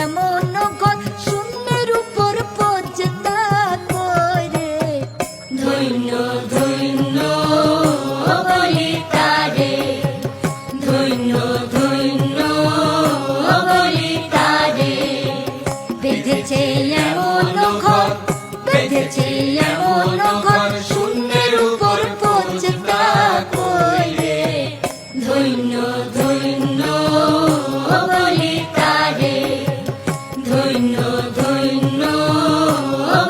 এমন ঘর শূন্যের উপর পচতা করে ধন্য ধন্য বলি তারে ধন্য ধন্য বলি তারে বেঁধেছে এমন ঘর বেঁধেছে এমন ঘর শূন্যের উপর পচতা করে ধন্য ধন্য বলি তারে ধন্য ধন্য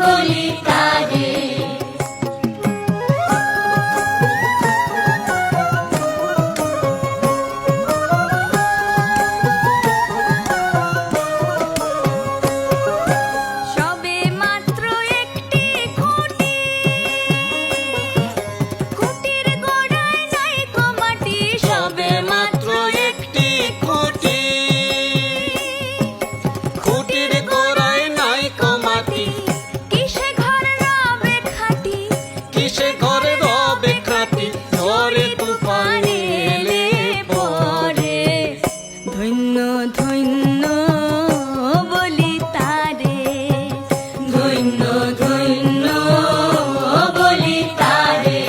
বলি তারে সবে মাত্র একটি খুঁটি খুঁটির গোড়ায় নাই মাটি সবে মাত্র একটি খুঁটি খুঁটির গোড়ায় নাই মাটি কিসে ঘর রবে খাটি কিসে ঘরে রবে খাটি ঝড়ে তুফানে এলে পরে ধন্য ধন্য বলি তারে ধন্য ধন্য বলি তারে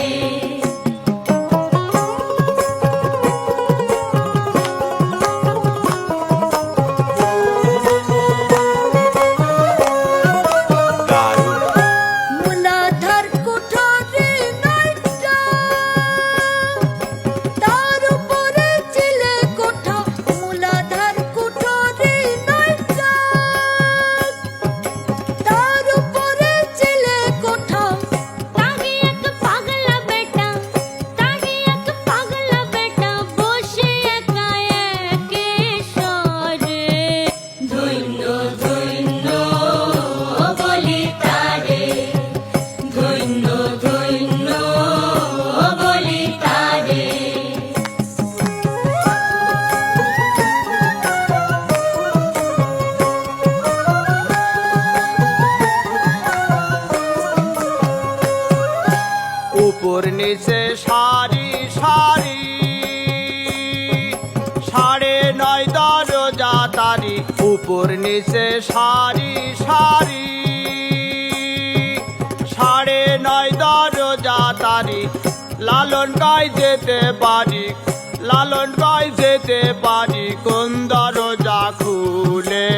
মূলাধার কুঠরি নয়টা তার উপরে চিলে কোঠা মূলাধার কুঠরি নয়টা তার উপরে চিলে কোঠা তাহি এক পাগলা বেটা বসে একা একে সরে ধন্য ধন্য বলি তারে ধন্য ধন্য বলি তারে উপর নিচে সারি সারি 9.5 দরজা তারি উপর নিচে সারি সারি 9.5 দরজা তারি লালন গাই যেতে পারি কোন দরজা খুলে